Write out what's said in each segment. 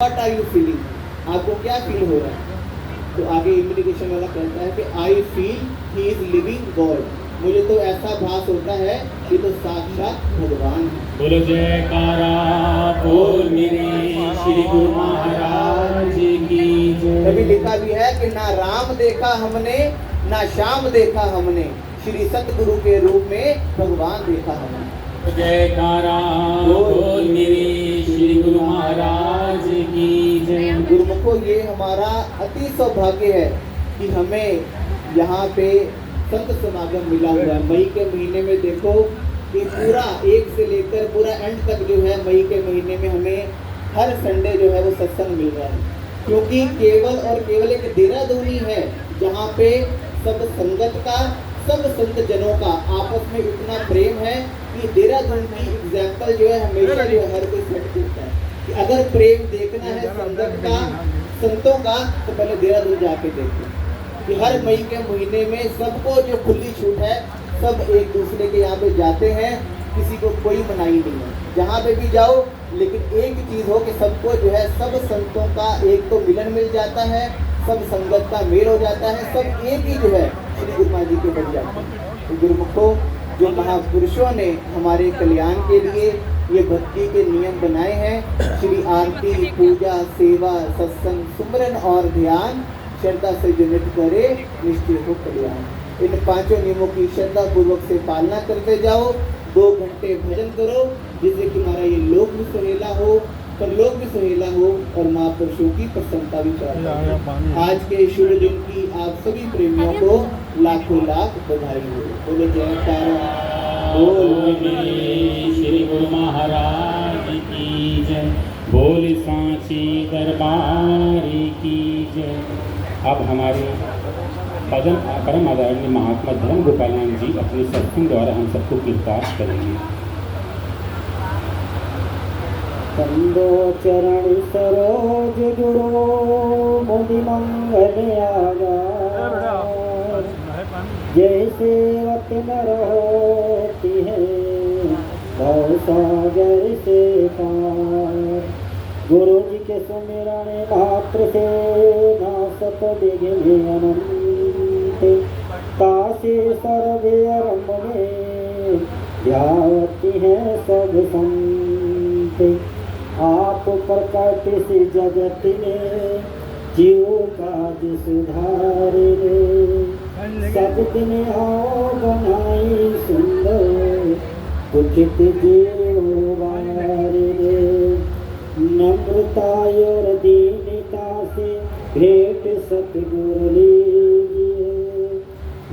What are you feeling, आपको क्या feel हो रहा है। तो आगे इम्प्लीकेशन वाला कहता है कि I feel he is living God, मुझे तो ऐसा भास होता है कि तो साक्षात भगवान है। बोलो जयकारा बोल मेरे श्री गुरु महाराज की जय। कभी लिखा भी है कि ना राम देखा हमने ना श्याम देखा हमने, श्री सतगुरु के रूप में भगवान देखा हमने। जयकारा बोल मेरे श्री गुरु महाराज की जय। गुरुमुखो, ये हमारा अति सौभाग्य है कि हमें यहाँ पे संत समागम मिला हुआ है। मई के महीने में देखो कि पूरा एक से लेकर पूरा एंड तक जो है मई के महीने में हमें हर संडे जो है वो सत्संग मिल रहा है, क्योंकि केवल और केवल एक देहरादून ही है जहाँ पे सब संगत का, सब संत जनों का आपस में इतना प्रेम है कि देहरादून की एग्जाम्पल जो है हमेशा जो हर कोई सेट करता है कि अगर प्रेम देखना है संगत का, संतों का, तो पहले देहरादून जाके देखो कि हर मई के महीने में सबको जो खुली छूट है, सब एक दूसरे के यहाँ पे जाते हैं, किसी को कोई मनाही नहीं है। जहाँ पे भी जाओ, लेकिन एक चीज़ हो कि सबको जो है सब संतों का एक तो मिलन मिल जाता है, सब संगत का मेल हो जाता है, सब एक ही जो है श्री गुरु महाराज जी के बन जाते हैं। तो गुरुमुखों, जो महापुरुषों ने हमारे कल्याण के लिए ये भक्ति के नियम बनाए हैं, श्री आरती, पूजा, सेवा, सत्संग, सुमरन और ध्यान श्रद्धा से जो नित्य करे निश्चय हो कल्याण। इन पांचों नियमों की श्रद्धा पूर्वक से पालना करते जाओ। 2 घंटे भजन करो जिससे कि हमारा ये लोक भी सुहेला हो, परलोक भी सुहेला हो और महापुरुषों की प्रसन्नता भी प्राप्त हो। आज के शुभ दिन की आप सभी प्रेमियों को लाखों लाख बधाई हो। बोलो जयकारा बोल मेरे श्री गुरु महाराज की जय। बोल सांची दरबार की जय। अब हमारे परम आदरणीय महात्मा धर्म गोपालानंद जी अपने सत्संग द्वारा हम सबको कीर्तार्थ करेंगे। कंदो चरण सरोज गुरु मुनि मंगल आगा, जैसे वत नर होती है भव सागर से पार। गुरु जी के सुमिरन मात्र से नासत विघ्न अनंत, तासे सर्वे आरंभ में ध्यावती है सब संत। आप प्रकट से जगत में जीव काज सुधारे, सब दिन आओ बनाई सुंदर उचित जीव वारे। नम्रता और दीनता से भेंट सतगुरु लीजिए,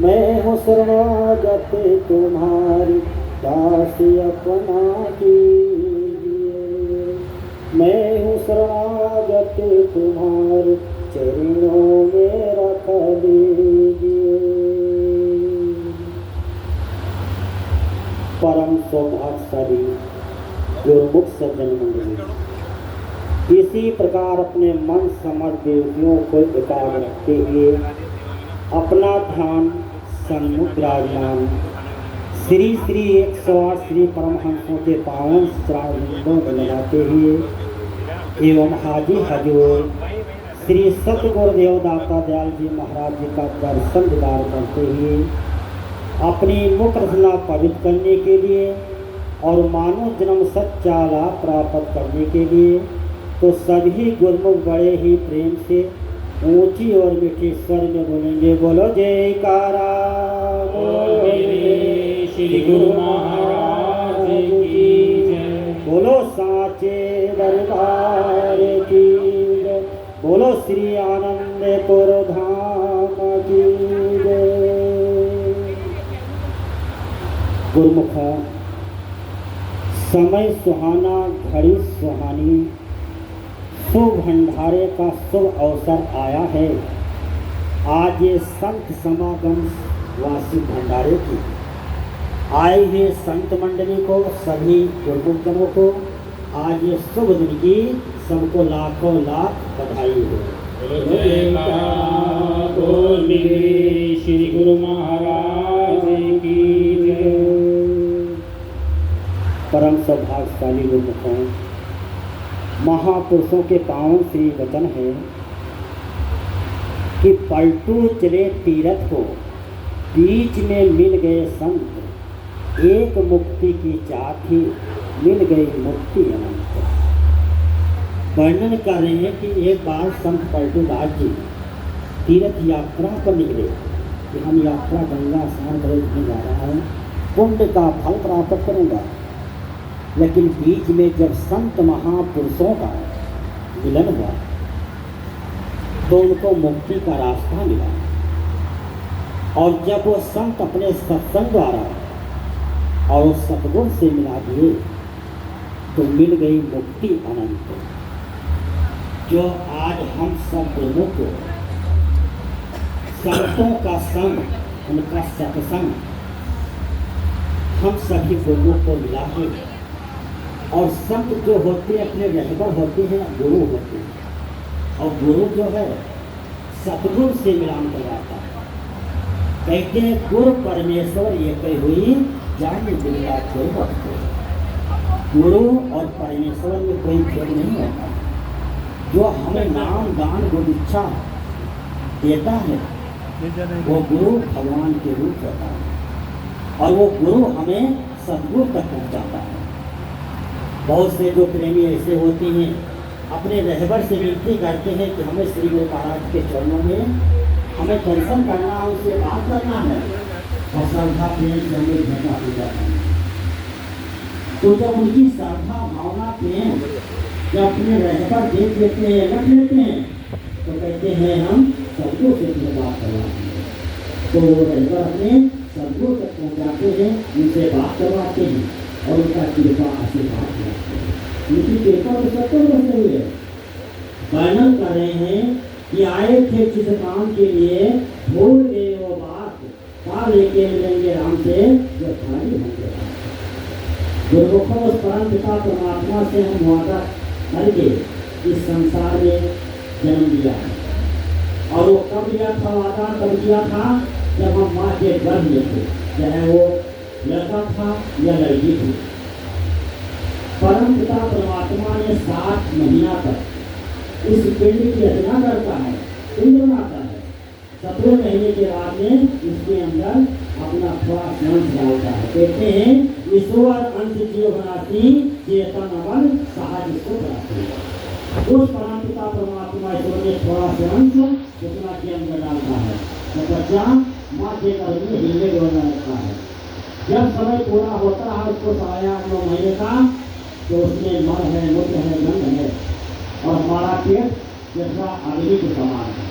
मैं हूँ शरणागत तुम्हारी दास अपना कीजिए। मैं हूँ शरणागत तुम्हारे चरणों में रख लीजिए। परम सौभाग्यशाली गुरुमुख सज्जन मंडली, इसी प्रकार अपने मन समर्थ देवियों को एकाग्र रखते हुए अपना ध्यान सन्मुख विराजमान श्री श्री 108 श्री परमहंसों के पावन चरणों में लगाते हुए एवं हाजी हजूर श्री सतगुरुदेव दाता दयाल जी महाराज जी का दर्शन दीदार करते हुए अपनी मुख रचना पवित्र करने के लिए और मानव जन्म सच्चा लाभ प्राप्त करने के लिए तो सभी गुरुमुख बड़े ही प्रेम से ऊंची और मीठी स्वर में बोलेंगे। बोलो जयकारा श्री गुरु महाराज की जय। बोलो साचे दरबार की जय। बोलो श्री आनंदपुर धाम की जय। गुरुमुखा, समय सुहाना, घड़ी सुहानी, शुभ भंडारे का शुभ अवसर आया है। आज ये संत समागम वासी भंडारे की आए हुए संत मंडली को, सभी गुरुजनों को आज ये शुभ दिन की सबको लाखों लाख बधाई हो। बोल मेरे श्री गुरु महाराज की जय। परम सौभाग्यशाली गुरुमुखों, महापुरुषों के पावन श्री वचन है कि पलटू चले तीरथ को, बीच में मिल गए संत, एक मुक्ति की चाह थी, मिल गई मुक्ति अनंत। वर्णन कर रहे हैं कि एक बार संत पलटूदास जी तीर्थ यात्रा पर निकले कि हम यात्रा गंगा स्नान करने जा रहा है, पुण्य का फल प्राप्त करूँगा। लेकिन बीच में जब संत महापुरुषों का मिलन हुआ तो उनको मुक्ति का रास्ता मिला, और जब वो संत अपने सत्संग द्वारा और उस सतगुण से मिला दिए तो मिल गई मुक्ति अनंत। जो आज हम सब लोगों को संतों का संग, उनका सत्संग हम सभी लोगों को मिला है। और संत जो होते हैं अपने रहबर होते हैं, गुरु होते हैं, और गुरु जो है सतगुरु से मिलान करवाता है। कहते हैं गुरु परमेश्वर ये कही हुई जान बिल्ला कोई वक्त। गुरु और परमेश्वर में कोई भेद नहीं होता। जो हमें नाम दान गुरु इच्छा देता है वो गुरु भगवान के रूप होता है, और वो गुरु हमें सतगुरु तक पहुँचाता है। बहुत से जो प्रेमी ऐसे होते हैं अपने रहबर से विनती करते हैं कि हमें श्री गुरु महाराज के चरणों में हमें दर्शन करना है, उससे बात करना है, और श्रद्धा प्रेम से हमें भेंटा हो जाता है। तो जब उनकी श्रद्धा भावना प्रेम जब अपने रहबर देख लेते हैं, रख लेते हैं, तो कहते हैं हम सतगुरु से बात करवाते हैं। तो वो रहबर अपने सतगुरु तक पहुँचाते हैं, उनसे बात करवाते हैं और उनका कृपा आशीर्वाद करते हैं। उनकी कृपा तो सबको बसे हुए वर्णन कर रहे हैं कि आए थे जिस काम के लिए भूल गए वो बात, का लेके मिलेंगे राम से जो खाली होंगे। गुरुमुखों उस परम पिता परमात्मा से हम वादा करके इस संसार में जन्म लिया है। और वो कब लिया था वादा, कब किया था? जब हम माँ के गर्भ में थे, चाहे वो लड़का था या लड़की थी। परम पिता परमात्मा ने 7 महीना तक इस पिंड की रचना करता है, पिंड बनाता है। 17वें महीने के बाद में इसके अंदर अपना थोड़ा अंश डालता है। कहते हैं ईश्वर अंश जीव बनाती, चेतन अमल सहज को बनाती। उस परम पिता परमात्मा ईश्वर ने थोड़ा से अंश उतना के अंदर डालता है, तो बच्चा माँ के गर्भ में हिलने डोलने लगता है। जब समय पूरा होता है उसको 9 महीने का, तो उसमें मल है, मूत्र है, गंध है, और हमारा पेट जैसा अग्नि के समान है।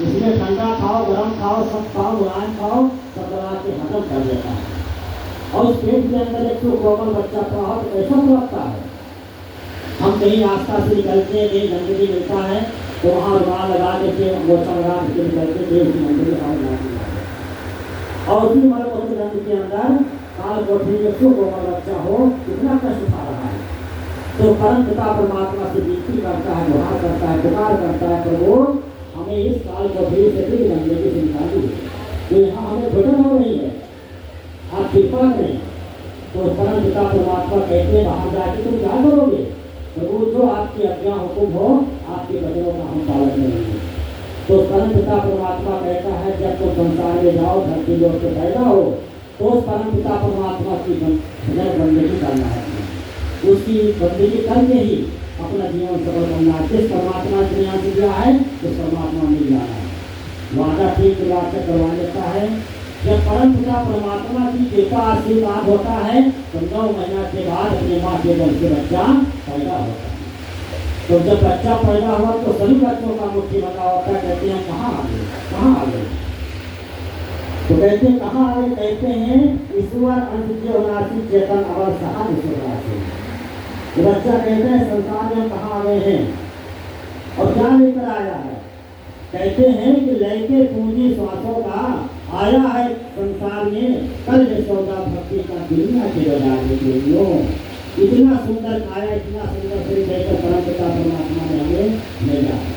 इसमें ठंडा खाओ, गर्म खाओ, सब खाओ, मुलायम खाओ, सब बना के खत्म कर देता है। और उस पेट के अंदर एक कोमल बच्चा पड़ा हो तो कैसा लगता है? हम कहीं रास्ता से निकलते हैं, कहीं गंदगी मिलता है तो वहाँ रुमाल लगा देते, मोचा लगा के निकलते थे, उस मंदिर में खाओ जाते हैं। और उसी मल गंध के अंदर काल कोठरी में कोमल बच्चा हो, कितना कष्ट पा रहा है। तो परम पिता परमात्मा से विनती करता है, गुहार करता है, पुकार करता है, प्रभु हमें इस काल कोठरी से भी गंदगी से निकालिए, तो यहाँ हमें घुटन हो रही है, आप कृपा करें। तो परम पिता परमात्मा कहते हैं बाहर जाके तुम क्या करोगे? प्रभु जो आपकी आज्ञा हुकुम हो, आपके वचनों का हम पालन करेंगे। तो परम पिता परमात्मा कहता है जब तुम संसार में जाओ, धरती लोग से पैदा हो, तो उस परम पिता परमात्मा की भजन बंदगी करना है, उसकी बंदगी करके ही अपना जीवन सफल करना है। जिस परमात्मा ने यहाँ से दिया है उस परमात्मा मिल जाना है, वादा ठीक से करवा लेता है। जब परम पिता परमात्मा की कृपा आशीर्वाद होता है तो 9 महीना के बाद अपने माँ के गर्भ से बच्चा पैदा होता है। तो जब बच्चा पैदा हुआ तो सभी बच्चों का मुट्ठी बना होता है। कहते हैं कहाँ आ गए, कहाँ आ गए? तो कहते हैं कहाँ आ गए? कहते हैं ईश्वर अंश जीव नासी चेतन अवर सहज ईश्वर। बच्चा कहते हैं संसार में कहाँ आ गए हैं और क्या लेकर आया है? कहते हैं कि लैके पूंजी श्वासों का आया है संसार में, कल यशोदा भक्ति का दुनिया के बाजार में देवियों। इतना सुंदर काया, इतना सुंदर शरीर लेकर परम पिता परमात्मा ने हमें भेजा है,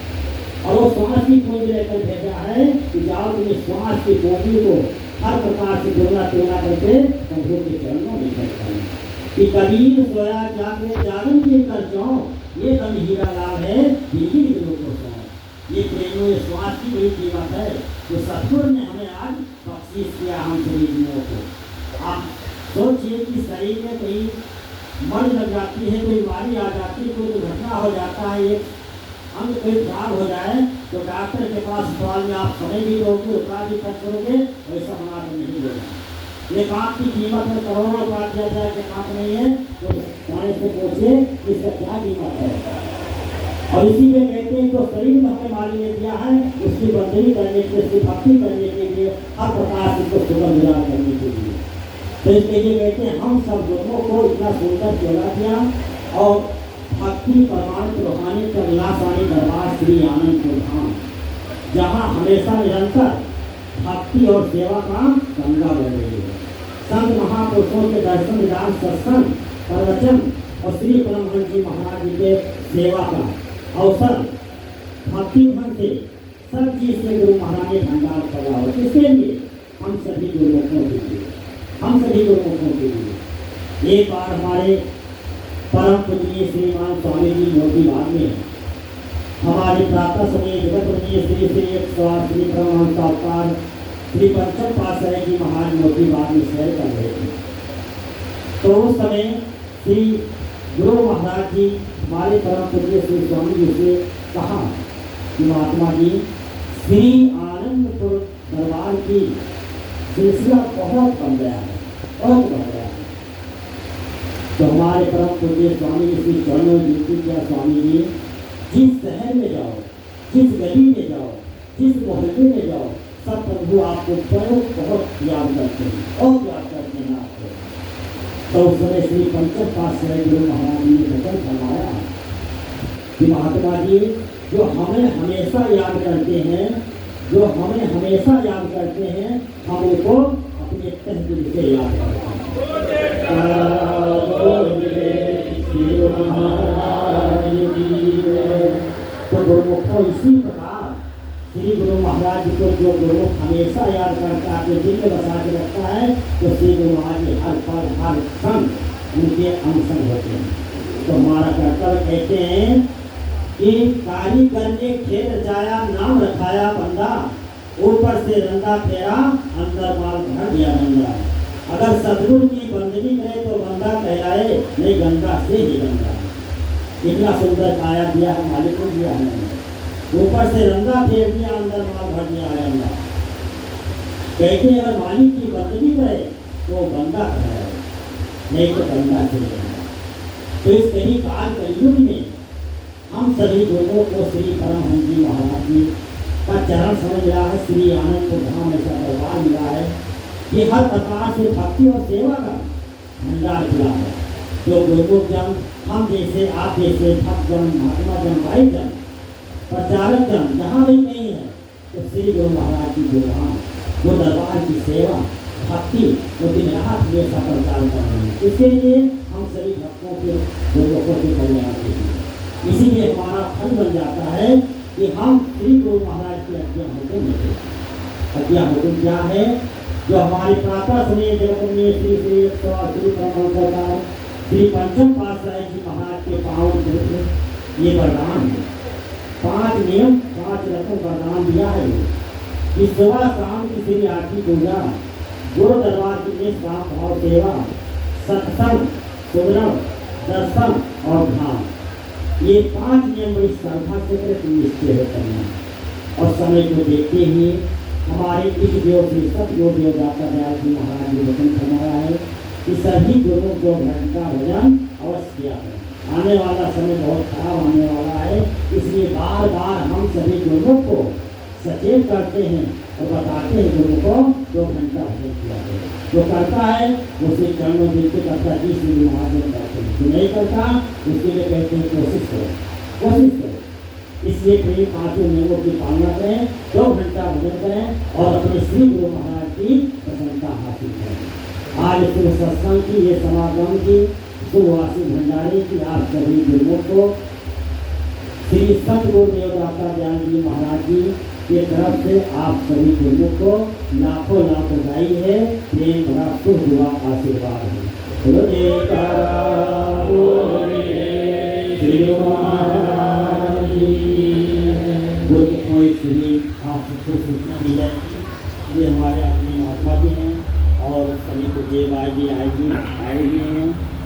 और वो श्वास की पूंजी लेकर भेजा है कि जाओ तुम श्वास की पूंजी को हर प्रकार से जोड़ा तोड़ा करके प्रभु के चरणों में करता है। कि कबीर सोया जागे जागन के कर जाओ, ये धन हीरा लाल है, यही लोगों को है। ये प्रेम ये स्वास्थ्य की बड़ी कीमत है जो सतगुरु ने हमें आज बख्शीश किया हम शरीरों को। आप सोचिए कि शरीर में कोई मर लग जाती है, कोई बीमारी आ जाती है, कोई दुर्घटना हो जाता है, एक अंग कोई खराब हो जाए तो डॉक्टर के पास सवाल में आप समय भी दोगे, रुपया भी खर्च करोगे, वैसा हमारा नहीं होगा। ये काम की कीमत में करोड़ों रुपया दिया जाए कि काम नहीं है तो हमारे से पूछे इसका क्या कीमत है। और इसी में कहते हैं जो शरीर में हमें मालिक ने दिया है उसकी बंदगी करने के लिए, उसकी भक्ति करने के लिए, हर प्रकार से उसको सुगम विराम करने के लिए। तो इसके लिए कहते हैं हम सब लोगों को इतना सुंदर चला दिया और भक्ति परमाणु रूहानी का विलासानी दरबार श्री आनंदपुर धाम, जहाँ हमेशा निरंतर भक्ति और सेवा का गंगा बह रही है। संत महापुरुषों के दर्शन विधान सत्संग प्रवचन और श्री परमहंस जी महाराज जी के सेवा का अवसर भक्ति मन से सब चीज से गुरु महाराज ने भंडार करा हो। इसके लिए हम सभी गुरुमुखों के लिए, हम सभी गुरुमुखों के लिए एक बार हमारे परम पूजनीय श्रीमान स्वामी जी मोतीबाग में हमारे प्रातः समय जगत पूजनीय श्री श्री 108 श्री परमहंस अवतार श्री पंचम पातशाही जी महाराज मोतीबाग में सैर कर रहे थे। तो उस समय श्री गुरु महाराज जी हमारे परम पूज्य श्री स्वामी जी से कहा कि महात्मा जी श्री आनंदपुर दरबार की सिलसिला बहुत बन गया है, बहुत बन गया है। तो हमारे परम पूज्य स्वामी जी श्री चरणों जी क्या स्वामी जी जिस शहर में जाओ, जिस गली में जाओ, जिस मोहल्ले में जाओ, सब प्रभु आपको बहुत याद करते हैं, बहुत याद करते हैं आपको। तो उस समय श्री पंचम पातशाही गुरु महाराज जी ने वचन फरमाया कि महात्मा जी जो हमें हमेशा याद करते हैं, जो हमें हमेशा याद करते हैं, हम उनको अपने तहे दिल से याद करते हैं। तो गुरुमुखों इसी प्रकार श्री गुरु महाराज जी को जो गुरु हमेशा याद करता है, अपने दिल में बसा के रखता है, तो श्री गुरु महाराज जी हर पल हर क्षण उनके अंग होते हैं। तो हमारा कर्तव्य कहते हैं कि कारीगर ने खेत रचाया, नाम रखाया बंदा, ऊपर से रंगा फेरा, अंदर माल भर दिया गंगा। अगर सदगुरु की बंदगी करे तो बंदा कहलाए, नहीं गंगा से ही गंगा। इतना सुंदर काया दिया है मालिक को दिया है, ऊपर से रंगा फेर दिया, अंदर माल भर दिया है गंगा। कहते हैं अगर मालिक की बंदगी करे तो बंदा कहलाए, नहीं तो गंगा से गंगा। तो इस कई काल कलयुग में हम सभी लोगों को श्री परमहंस जी महाराज जी का चरण समझ रहा है, श्री आनंदपुर धाम ऐसा दरबार मिला है। ये हर प्रकार से भक्ति और सेवा का भंडार खुला है। जो गुरुमुख जन, हम जैसे, आप जैसे भक्त जन, महात्मा जन, भाई जन, प्रचारक जन जहाँ भी नहीं है, तो श्री गुरु महाराज की जो धाम, वो दरबार की सेवा भक्ति वो दिन रात हमेशा प्रचार कर रहे हैं। इसके लिए हम सभी भक्तों के गुरुमुखों के कल्याण के लिए, इसीलिए हमारा फल बन जाता है कि हम श्री गुरु महाराज की आज्ञा हुक्म देते हैं। आज्ञा हुक्म क्या है? जो हमारे प्रातः समय जगत में श्री श्री 108 श्री परमहंस अवतार श्री पंचम पातशाही जी महाराज के पावन चरित्र ये वरदान है। 5 नियम 5 रत्न वरदान दिया है कि सुबह शाम की श्री आरती पूजा, गुरु दरबार की निष्काम भाव सेवा, सत्संग, सुमरन, दर्शन और ध्यान, ये 5 नियम बड़ी श्रद्धा से निश्चय करना। और समय को देखते हुए हमारे इस देव से सतयोग देवदाता दयाल जी महाराज ने वचन फरमाया है कि सभी गुरुओं को घंटा भजन अवश्य किया है। आने वाला समय बहुत खराब आने वाला है, इसलिए बार बार हम सभी गुरुओं को सचेत करते हैं और बताते हैं गुरु को 2 घंटा भजन किया है। जो करता है उसे चरणों दिल के करता है, इसलिए महाजन करते हैं। जो नहीं करता उसके लिए कहते हैं कोशिश करो, कोशिश करो। इसलिए प्रेम 5 नियमों की पालना करें, 2 घंटा भजन करें और अपने श्री गुरु महाराज की प्रसन्नता हासिल करें। आज शुभ सत्संग की, ये समागम की, सुवासी भंडारे की आप सभी गुरुओं को श्री सतगुरु देवदाता दयाल जी महाराज जी के तरफ से आप सभी गुरुओं को लाखों लाख बधाई है, प्रेम भरा शुभ दुआ आशीर्वाद है। श्री गुरु महाराज की जय। गुरु की कोई सुनी आप सबको सूचना दी है। ये हमारे अपने महात्मा जी हैं और सभी को देव आएगी आए भी हैं।